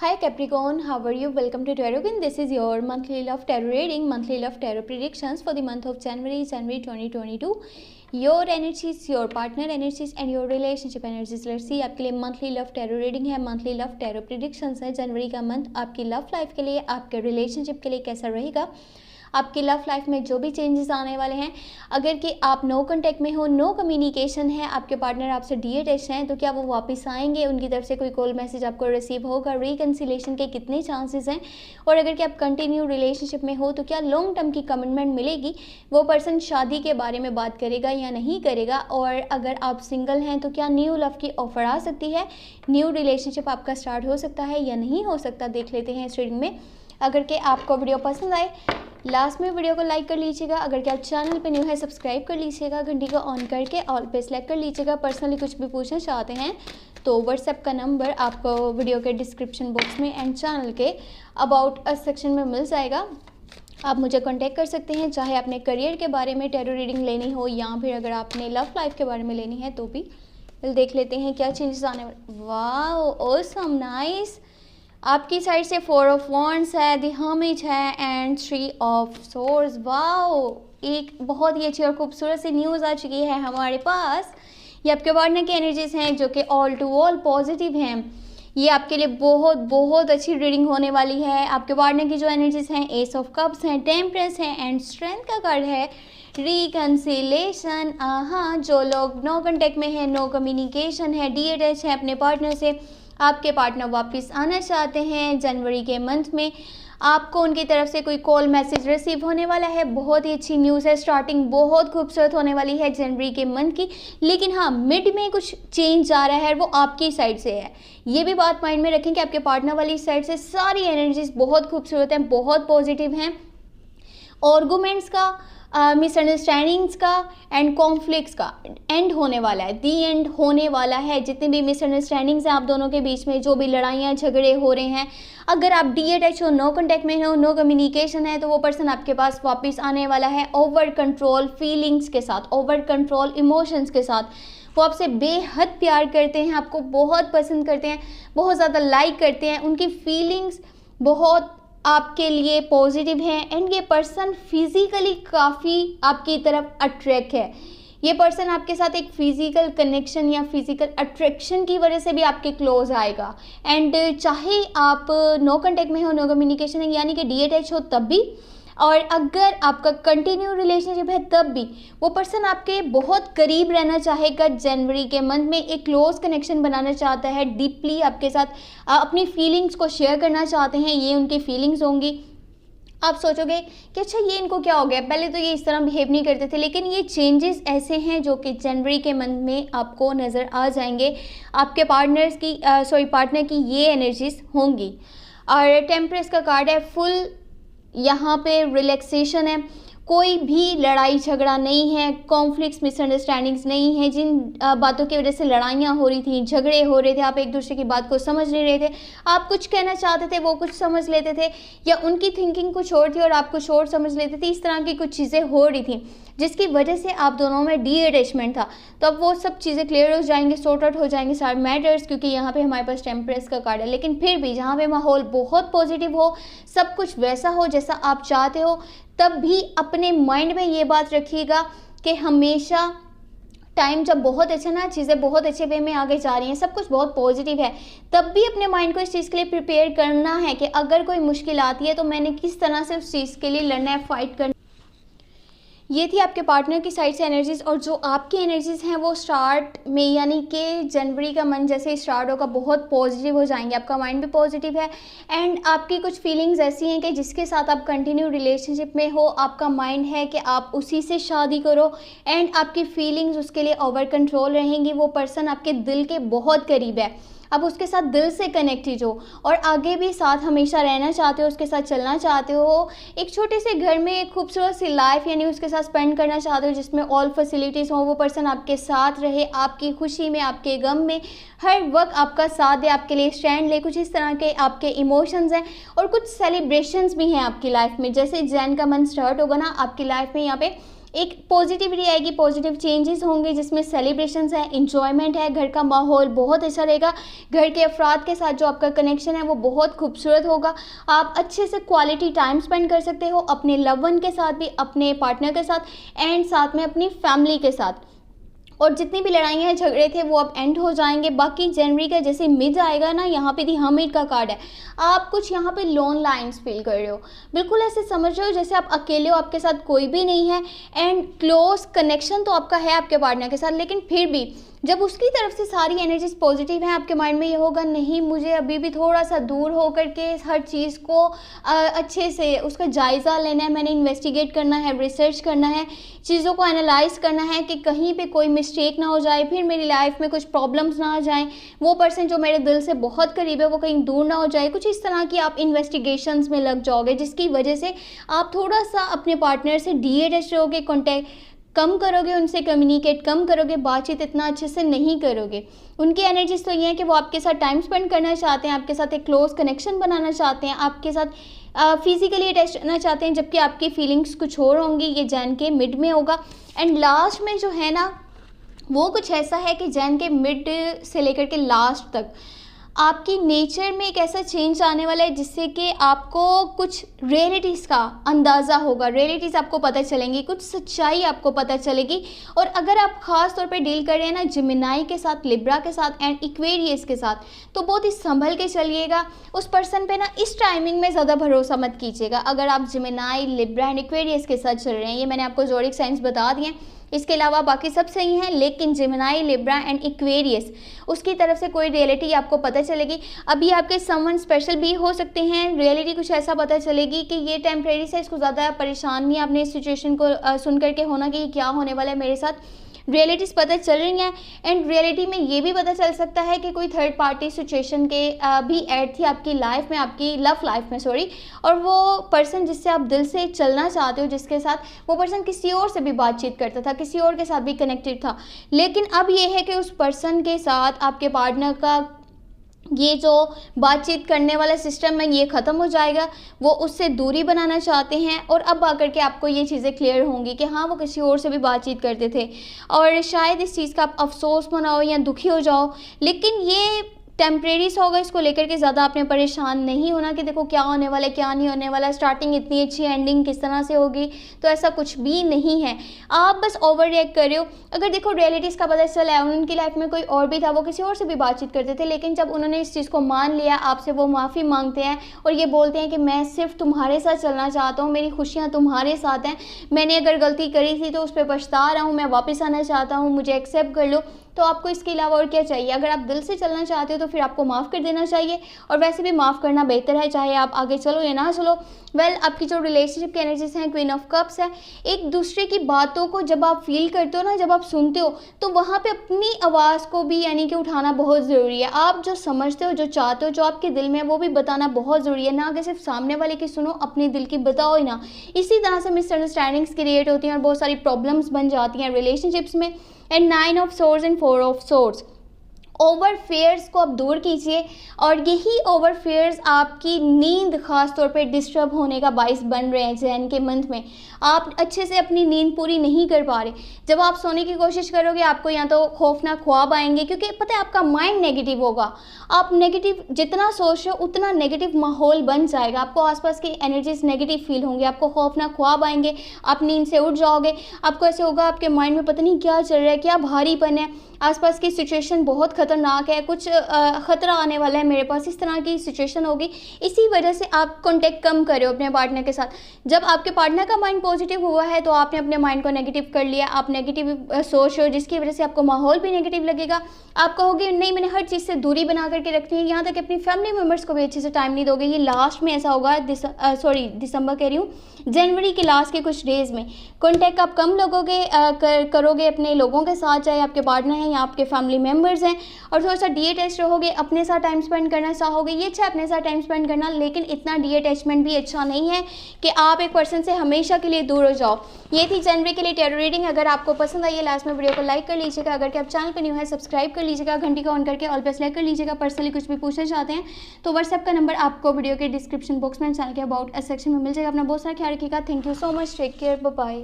Hi Capricorn, how are you? Welcome to Tarot. This is your monthly love tarot reading, monthly love tarot predictions for the month of January 2022. Your energies, your partner energies and your relationship energies. Let's see आपके लिए monthly love tarot reading है, monthly love tarot predictions है। जनवरी का month आपकी love life के लिए, आपके relationship के लिए कैसा रहेगा, आपकी लव लाइफ में जो भी चेंजेस आने वाले हैं। अगर कि आप नो कांटेक्ट में हो, नो कम्युनिकेशन है, आपके पार्टनर आपसे डीअटैच हैं, तो क्या वो वापस आएंगे, उनकी तरफ से कोई कॉल मैसेज आपको रिसीव होगा, रिकन्सिलेशन के कितने चांसेस हैं। और अगर कि आप कंटिन्यू रिलेशनशिप में हो तो क्या लॉन्ग टर्म की कमिटमेंट मिलेगी, वो पर्सन शादी के बारे में बात करेगा या नहीं करेगा। और अगर आप सिंगल हैं तो क्या न्यू लव की ऑफर आ सकती है, न्यू रिलेशनशिप आपका स्टार्ट हो सकता है या नहीं हो सकता, देख लेते हैं इस रीडिंग में। अगर कि आपको वीडियो पसंद आए लास्ट में वीडियो को लाइक कर लीजिएगा। अगर क्या आप चैनल पे न्यू है सब्सक्राइब कर लीजिएगा, घंटी को ऑन करके ऑल पे सेलेक्ट कर लीजिएगा। पर्सनली कुछ भी पूछना चाहते हैं तो व्हाट्सएप का नंबर आपको वीडियो के डिस्क्रिप्शन बॉक्स में एंड चैनल के अबाउट अस सेक्शन में मिल जाएगा। आप मुझे कांटेक्ट कर सकते हैं, चाहे आपने करियर के बारे में टैरो रीडिंग लेनी हो या फिर अगर आपने लव लाइफ के बारे में लेनी है तो भी। देख लेते हैं क्या चेंजेस आने वाले। Wow awesome nice. आपकी साइड से 4 ऑफ वॉन्ड्स है, द हर्मिट है एंड 3 ऑफ सोर्ड्स। वाओ, एक बहुत ही अच्छी और खूबसूरत सी न्यूज़ आ चुकी है हमारे पास। ये आपके पार्टनर की एनर्जीज हैं जो कि ऑल टू ऑल पॉजिटिव हैं। ये आपके लिए बहुत बहुत अच्छी रीडिंग होने वाली है। आपके पार्टनर की जो एनर्जीज हैं एस ऑफ कप्स हैं, टेम्परेंस है एंड स्ट्रेंथ का कार्ड है, रिकन्सिलेशन। जो लोग नो कांटेक्ट में है, नो कम्युनिकेशन है, डीअटैच है अपने पार्टनर से, आपके पार्टनर वापस आना चाहते हैं जनवरी के मंथ में, आपको उनकी तरफ से कोई कॉल मैसेज रिसीव होने वाला है। बहुत ही अच्छी न्यूज़ है, स्टार्टिंग बहुत खूबसूरत होने वाली है जनवरी के मंथ की। लेकिन हाँ, मिड में कुछ चेंज आ रहा है, वो आपकी साइड से है। ये भी बात माइंड में रखें कि आपके पार्टनर वाली साइड से सारी एनर्जीज बहुत खूबसूरत हैं, बहुत पॉजिटिव हैं। आर्गुमेंट्स का, मिसअंडरस्टैंडिंग्स का एंड कॉन्फ्लिक्ट्स का एंड होने वाला है, दी एंड होने वाला है। जितनी भी मिसअंडरस्टैंडिंग्स हैं आप दोनों के बीच में, जो भी लड़ाइयाँ झगड़े हो रहे हैं, अगर आप डीअटैच हो, नो कांटेक्ट में हो, नो कम्युनिकेशन है, तो वो पर्सन आपके पास वापस आने वाला है ओवर कंट्रोल फीलिंग्स के साथ, ओवर कंट्रोल इमोशंस के साथ। वो आपसे बेहद प्यार करते हैं, आपको बहुत पसंद करते हैं, बहुत ज़्यादा लाइक करते हैं, उनकी फीलिंग्स बहुत आपके लिए पॉजिटिव है एंड ये पर्सन फिजिकली काफ़ी आपकी तरफ अट्रैक्ट है। ये पर्सन आपके साथ एक फिजिकल कनेक्शन या फिजिकल अट्रैक्शन की वजह से भी आपके क्लोज आएगा। एंड चाहे आप नो कांटेक्ट में हो, नो कम्युनिकेशन है, यानी कि डीअटैच हो तब भी, और अगर आपका कंटिन्यू रिलेशनशिप है तब भी, वो पर्सन आपके बहुत करीब रहना चाहेगा जनवरी के मंथ में, एक क्लोज कनेक्शन बनाना चाहता है, डीपली आपके साथ अपनी फीलिंग्स को शेयर करना चाहते हैं। ये उनकी फीलिंग्स होंगी। आप सोचोगे कि अच्छा ये इनको क्या हो गया, पहले तो ये इस तरह बिहेव नहीं करते थे, लेकिन ये चेंजेस ऐसे हैं जो कि जनवरी के मंथ में आपको नज़र आ जाएंगे। आपके पार्टनर की ये एनर्जीज होंगी। और टेम्परेंस का कार्ड है, फुल यहाँ पे रिलैक्सेशन है, कोई भी लड़ाई झगड़ा नहीं है, कॉन्फ्लिक्ट्स मिसअंडरस्टैंडिंग्स नहीं है। जिन बातों की वजह से लड़ाइयाँ हो रही थी, झगड़े हो रहे थे, आप एक दूसरे की बात को समझ नहीं रहे थे, आप कुछ कहना चाहते थे वो कुछ समझ लेते थे, या उनकी थिंकिंग कुछ और थी और आप कुछ और समझ लेते थे, इस तरह की कुछ चीज़ें हो रही थी जिसकी वजह से आप दोनों में डीअटैचमेंट था। तो अब वो सब चीज़ें क्लियर हो जाएंगे, सॉर्ट आउट हो जाएंगे सारे मैटर्स, क्योंकि यहाँ पे हमारे पास टेम्परेंस का कार्ड है। लेकिन फिर भी जहाँ पे माहौल बहुत पॉजिटिव हो, सब कुछ वैसा हो जैसा आप चाहते हो, तब भी अपने माइंड में ये बात रखिएगा कि हमेशा टाइम जब बहुत अच्छा ना, चीज़ें बहुत अच्छे वे में आगे जा रही हैं, सब कुछ बहुत पॉजिटिव है, तब भी अपने माइंड को इस चीज़ के लिए प्रिपेयर करना है कि अगर कोई मुश्किल आती है तो मैंने किस तरह से उस चीज़ के लिए लड़ना है, फाइट करना। ये थी आपके पार्टनर की साइड से एनर्जीज। और जो आपकी एनर्जीज हैं वो स्टार्ट में, यानी कि जनवरी का मंथ जैसे स्टार्ट होगा, बहुत पॉजिटिव हो जाएंगे। आपका माइंड भी पॉजिटिव है एंड आपकी कुछ फीलिंग्स ऐसी हैं कि जिसके साथ आप कंटिन्यू रिलेशनशिप में हो, आपका माइंड है कि आप उसी से शादी करो एंड आपकी फीलिंग्स उसके लिए ओवर कंट्रोल रहेंगी। वो पर्सन आपके दिल के बहुत करीब है, आप उसके साथ दिल से कनेक्टेड हो और आगे भी साथ हमेशा रहना चाहते हो, उसके साथ चलना चाहते हो, एक छोटे से घर में एक खूबसूरत सी लाइफ यानी उसके साथ स्पेंड करना चाहते हो जिसमें ऑल फैसिलिटीज़ हो। वो पर्सन आपके साथ रहे, आपकी खुशी में, आपके गम में, हर वक्त आपका साथ दे, आपके लिए स्टैंड ले। कुछ इस तरह के आपके इमोशंस हैं और कुछ सेलिब्रेशंस भी हैं आपकी लाइफ में। जैसे जैन का मंथ स्टार्ट होगा ना, आपकी लाइफ में यहाँ पे एक पॉजिटिविटी आएगी, पॉजिटिव चेंजेस होंगे जिसमें सेलिब्रेशंस है, इंजॉयमेंट है, घर का माहौल बहुत अच्छा रहेगा, घर के अफराद के साथ जो आपका कनेक्शन है वो बहुत खूबसूरत होगा। आप अच्छे से क्वालिटी टाइम स्पेंड कर सकते हो अपने लव वन के साथ भी, अपने पार्टनर के साथ एंड साथ में अपनी फैमिली के साथ। और जितनी भी लड़ाइयाँ झगड़े थे वो अब एंड हो जाएंगे। बाकी जनवरी का जैसे मिड आएगा ना, यहाँ पे दी हर्मिट का कार्ड है, आप कुछ यहाँ पे लोन लाइन्स फील कर रहे हो, बिल्कुल ऐसे समझ रहे हो जैसे आप अकेले हो, आपके साथ कोई भी नहीं है। एंड क्लोज कनेक्शन तो आपका है आपके पार्टनर के साथ, लेकिन फिर भी जब उसकी तरफ से सारी एनर्जीज पॉजिटिव हैं, आपके माइंड में ये होगा नहीं मुझे अभी भी थोड़ा सा दूर होकर के हर चीज़ को अच्छे से उसका जायज़ा लेना है, मैंने इन्वेस्टिगेट करना है, रिसर्च करना है, चीज़ों को एनालाइज करना है कि कहीं पे कोई मिस्टेक ना हो जाए, फिर मेरी लाइफ में कुछ प्रॉब्लम्स ना आ जाएं, वो पर्सन जो मेरे दिल से बहुत करीब है वो कहीं दूर ना हो जाए। कुछ इस तरह की आप इन्वेस्टिगेशंस में लग जाओगे जिसकी वजह से आप थोड़ा सा अपने पार्टनर से डीअटैच रहोगे, कॉन्टैक्ट कम करोगे, उनसे कम्युनिकेट कम करोगे, बातचीत इतना अच्छे से नहीं करोगे। उनकी एनर्जीज तो ये है कि वो आपके साथ टाइम स्पेंड करना चाहते हैं, आपके साथ एक क्लोज कनेक्शन बनाना चाहते हैं, आपके साथ फिजिकली अटैच रहना चाहते हैं, जबकि आपकी फीलिंग्स कुछ और होंगी। ये जैन के मिड में होगा। एंड लास्ट में जो है ना वो कुछ ऐसा है कि जैन के मिड से लेकर के लास्ट तक आपकी नेचर में एक ऐसा चेंज आने वाला है जिससे कि आपको कुछ रियलिटीज़ का अंदाज़ा होगा, रियलिटीज़ आपको पता चलेंगी, कुछ सच्चाई आपको पता चलेगी। और अगर आप ख़ास तौर पे डील कर रहे हैं ना जिमिनाई के साथ, लिब्रा के साथ एंड इक्वेरियस के साथ, तो बहुत ही संभल के चलिएगा। उस पर्सन पे ना इस टाइमिंग में ज़्यादा भरोसा मत कीजिएगा। अगर आप जिमिनाई, लिब्रा एंड इक्वेरियस के साथ चल रहे हैं, ये मैंने आपको ज़ोडिक साइंस बता दिए, इसके अलावा बाकी सब सही हैं, लेकिन जिमिनाई, लिब्रा एंड इक्वेरियस उसकी तरफ से कोई रियलिटी आपको पता चलेगी। अभी आपके समवन स्पेशल भी हो सकते हैं, रियलिटी कुछ ऐसा पता चलेगी कि ये टेम्प्रेरी से, इसको ज़्यादा परेशान नहीं आपने इस सिचुएशन को सुन करके होना कि क्या होने वाला है मेरे साथ। रियलिटीज़ पता चल रही हैं एंड रियलिटी में ये भी पता चल सकता है कि कोई थर्ड पार्टी सिचुएशन के भी ऐड थी आपकी लाइफ में, आपकी लव लाइफ में सॉरी, और वो पर्सन जिससे आप दिल से चलना चाहते हो, जिसके साथ वो पर्सन किसी और से भी बातचीत करता था, किसी और के साथ भी कनेक्टेड था, लेकिन अब ये है कि उस पर्सन के साथ आपके पार्टनर का ये जो बातचीत करने वाला सिस्टम है ये ख़त्म हो जाएगा, वो उससे दूरी बनाना चाहते हैं। और अब आकर के आपको ये चीज़ें क्लियर होंगी कि हाँ वो किसी और से भी बातचीत करते थे, और शायद इस चीज़ का आप अफसोस मनाओ या दुखी हो जाओ, लेकिन ये टेम्प्रेरी सा होगा। इसको लेकर के ज़्यादा आपने परेशान नहीं होना कि देखो क्या होने वाला है क्या नहीं होने वाला, स्टार्टिंग इतनी अच्छी, एंडिंग किस तरह से होगी, तो ऐसा कुछ भी नहीं है। आप बस ओवर रिएक्ट कर रहे हो। अगर देखो रियलिटीज़ का पता चला है उनकी लाइफ में कोई और भी था, वो किसी और से भी बातचीत करते थे, लेकिन जब उन्होंने इस चीज़ को मान लिया, आपसे वो माफ़ी मांगते हैं और ये बोलते हैं कि मैं सिर्फ तुम्हारे साथ चलना चाहता हूँ, मेरी खुशियाँ तुम्हारे साथ हैं, मैंने अगर गलती करी थी तो उस पर पछता रहा हूँ, मैं वापस आना चाहता हूँ, मुझे एक्सेप्ट कर लो, तो आपको इसके अलावा और क्या चाहिए। अगर आप दिल से चलना चाहते हो तो फिर आपको माफ़ कर देना चाहिए, और वैसे भी माफ़ करना बेहतर है, चाहे आप आगे चलो या ना चलो। आपकी जो रिलेशनशिप की एनर्जीज हैं, क्वीन ऑफ कप्स है, एक दूसरे की बातों को जब आप फील करते हो ना, जब आप सुनते हो, तो वहाँ पे अपनी आवाज़ को भी यानी कि उठाना बहुत ज़रूरी है। आप जो समझते हो, जो चाहते हो, जो आपके दिल में है, वो भी बताना बहुत ज़रूरी है, ना कि सिर्फ सामने वाले की सुनो, अपने दिल की बताओ ही ना। इसी तरह से मिसअंडरस्टैंडिंग्स क्रिएट होती हैं और बहुत सारी प्रॉब्लम्स बन जाती हैं रिलेशनशिप्स में। And 9 of swords and 4 of swords, over fears को आप दूर कीजिए, और यही ओवर फेयर्स आपकी नींद खास तौर पे डिस्टर्ब होने का बाइस बन रहे हैं। जैन के मंथ में आप अच्छे से अपनी नींद पूरी नहीं कर पा रहे। जब आप सोने की कोशिश करोगे आपको या तो खौफनाक ख्वाब आएंगे, क्योंकि पता है आपका माइंड नेगेटिव होगा, आप नेगेटिव जितना सोच रहे हो उतना नेगेटिव माहौल बन जाएगा, आपको आसपास की एनर्जीज नेगेटिव फील होंगी, आपको खौफनाक ख्वाब आएंगे, आप नींद से उठ जाओगे, आपको ऐसे होगा आपके माइंड में पता नहीं क्या चल रहा है, क्या भारीपन है, आसपास की सिचुएशन बहुत ख़तरनाक है, कुछ ख़तरा आने वाला है मेरे पास, इस तरह की सिचुएशन होगी। इसी वजह से आप कांटेक्ट कम करो अपने पार्टनर के साथ। जब आपके पार्टनर का माइंड पॉजिटिव हुआ है तो आपने अपने माइंड को नेगेटिव कर लिया, आप नेगेटिव सोच रहे हो, जिसकी वजह से आपको माहौल भी नेगेटिव लगेगा। आप कहोगे नहीं मैंने हर चीज़ से दूरी बना करके रखनी है, यहाँ तक अपनी फैमिली मेम्बर्स को भी अच्छे से टाइम नहीं दोगे। ये लास्ट में ऐसा होगा, दिसंबर कह रही हूँ, जनवरी के लास्ट के कुछ डेज़ में कॉन्टैक्ट आप कम करोगे अपने लोगों के साथ, चाहे आपके पार्टनर हैं या आपके फैमिली मेम्बर्स हैं, और थोड़ा सा डीअटैच रहोगे, अपने साथ टाइम स्पेंड करना चाहोगे। ये अच्छा है अपने साथ टाइम स्पेंड करना, लेकिन इतना डीअटैचमेंट भी अच्छा नहीं है कि आप एक पर्सन से हमेशा के लिए दूर हो जाओ। ये थी जनवरी के लिए टैरो रीडिंग। अगर आपको पसंद आई है लास्ट में वीडियो को लाइक कर लीजिएगा, अगर आप चैनल पर न्यू है सब्सक्राइब कर लीजिएगा, घंटी का ऑन करके ऑल पे सेलेक्ट कर लीजिएगा। पर्सनली कुछ भी पूछना चाहते हैं तो व्हाट्सएप का नंबर आपको वीडियो के डिस्क्रिप्शन बॉक्स में, चैनल के अबाउट सेक्शन में मिल जाएगा। अपना बहुत सारा ख्याल रखिएगा। Thank you so much, take care, bye bye.